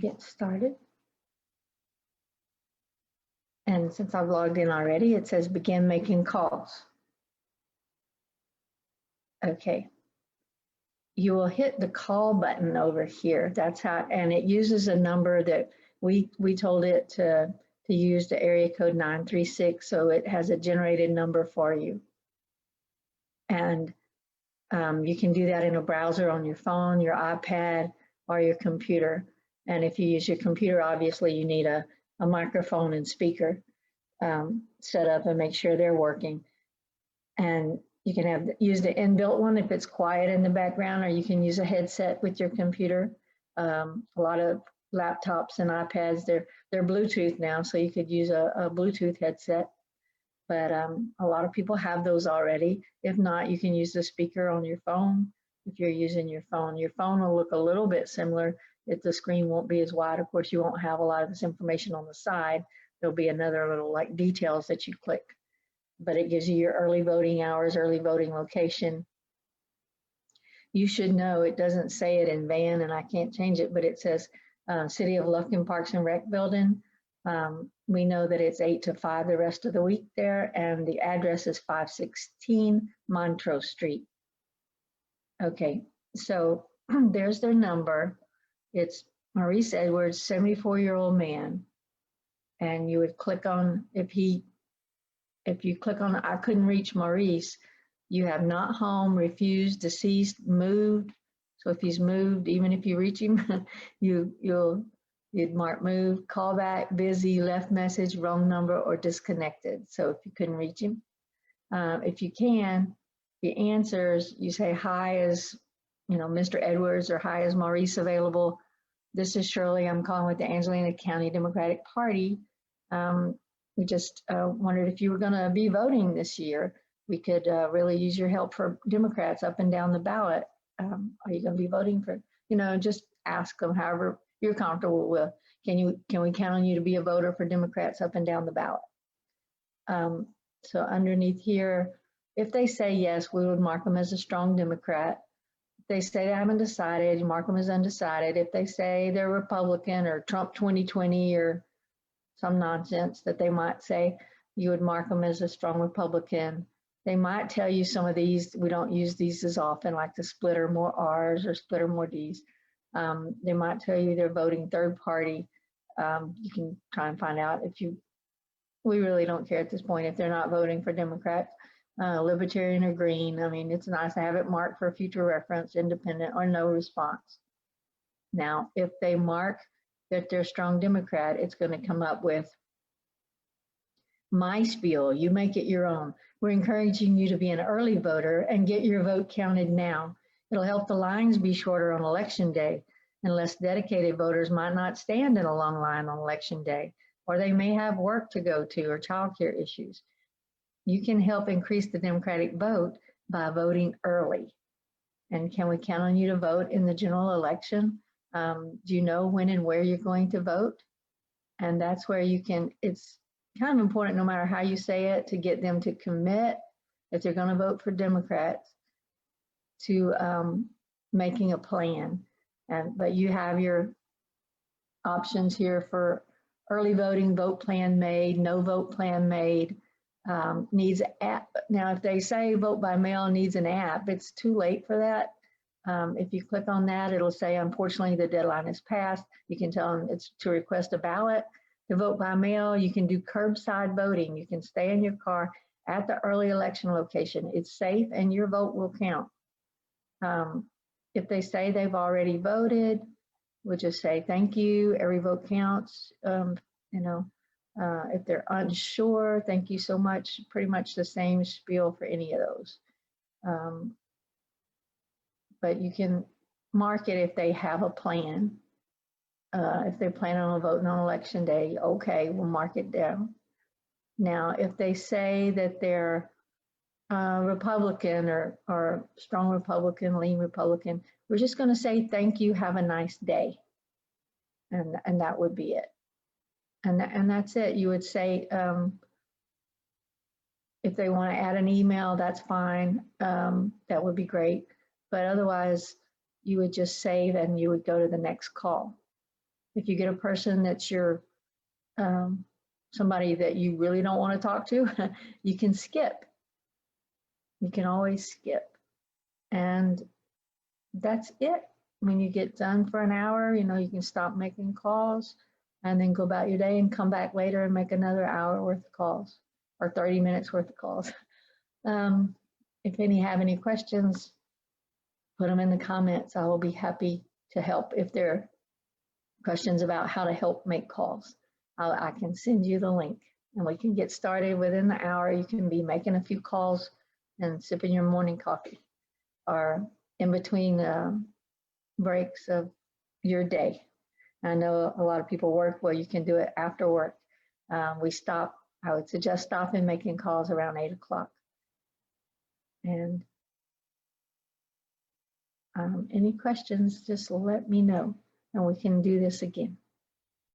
get started. And since I've logged in already, it says begin making calls. Okay. You will hit the call button over here. That's how, and it uses a number that we told it to use, the area code 936, so it has a generated number for you. And you can do that in a browser on your phone, your iPad, or your computer. And if you use your computer, obviously you need a microphone and speaker set up and make sure they're working. And you can use the inbuilt one if it's quiet in the background, or you can use a headset with your computer. A lot of laptops and iPads, they're Bluetooth now, so you could use a Bluetooth headset. But a lot of people have those already. If not, you can use the speaker on your phone. If you're using your phone will look a little bit similar. If the screen won't be as wide, of course, you won't have a lot of this information on the side. There'll be another little like details that you click. But it gives you your early voting hours, early voting location. You should know, it doesn't say it in Van, and I can't change it, but it says City of Lufkin Parks and Rec Building. We know that it's 8 to 5 the rest of the week there, and the address is 516 Montrose Street. Okay, so there's their number. It's Maurice Edwards, 74-year-old man. And you would click on, if you click on I couldn't reach Maurice, you have not home, refused, deceased, moved. So if he's moved, even if you reach him, you'd mark move, call back, busy, left message, wrong number, or disconnected. So if you couldn't reach him, if you can, the answers, you say, hi, is Mr. Edwards, or hi, is Maurice available? This is Shirley. I'm calling with the Angelina County Democratic Party. We just wondered if you were going to be voting this year. We could really use your help for Democrats up and down the ballot. Are you going to be voting for, just ask them however you're comfortable with. Can we count on you to be a voter for Democrats up and down the ballot? So underneath here, if they say yes, we would mark them as a strong Democrat. If they say they haven't decided, you mark them as undecided. If they say they're Republican or Trump 2020 or some nonsense that they might say, you would mark them as a strong Republican. They might tell you some of these, we don't use these as often, like the split or more R's or split or more D's. They might tell you they're voting third party. You can try and find out we really don't care at this point if they're not voting for Democrats, Libertarian or Green. I mean, it's nice to have it marked for future reference, independent or no response. Now, if they mark that they're strong Democrat, it's going to come up with my spiel. You make it your own. We're encouraging you to be an early voter and get your vote counted now. It'll help the lines be shorter on election day, and less dedicated voters might not stand in a long line on election day, or they may have work to go to or childcare issues. You can help increase the Democratic vote by voting early. And can we count on you to vote in the general election? Do you know when and where you're going to vote? And that's where it's kind of important, no matter how you say it, to get them to commit, if they're going to vote for Democrats, to making a plan. But you have your options here for early voting, vote plan made, no vote plan made, needs an app. Now, if they say vote by mail needs an app, it's too late for that. If you click on that, it'll say, unfortunately, the deadline is passed. You can tell them it's to request a ballot. To vote by mail, you can do curbside voting. You can stay in your car at the early election location. It's safe and your vote will count. If they say they've already voted, we'll just say, thank you, every vote counts. If they're unsure, thank you so much. Pretty much the same spiel for any of those. But you can mark it if they have a plan. If they plan on voting on election day, okay, we'll mark it down. Now, if they say that they're Republican or strong Republican, lean Republican, we're just going to say, thank you, have a nice day. And that would be it. And that's it. You would say, if they want to add an email, that's fine. That would be great. But otherwise, you would just save and you would go to the next call. If you get a person that's your somebody that you really don't want to talk to, you can skip. You can always skip. And that's it. When you get done for an hour, you know, you can stop making calls and then go about your day and come back later and make another hour worth of calls or 30 minutes worth of calls. If any have any questions, put them in the comments. I will be happy to help. If there are questions about how to help make calls, I can send you the link and we can get started within the hour. You can be making a few calls and sipping your morning coffee or in between breaks of your day. I know a lot of people work, well, you can do it after work. I would suggest stopping making calls around 8 o'clock. And any questions, just let me know and we can do this again.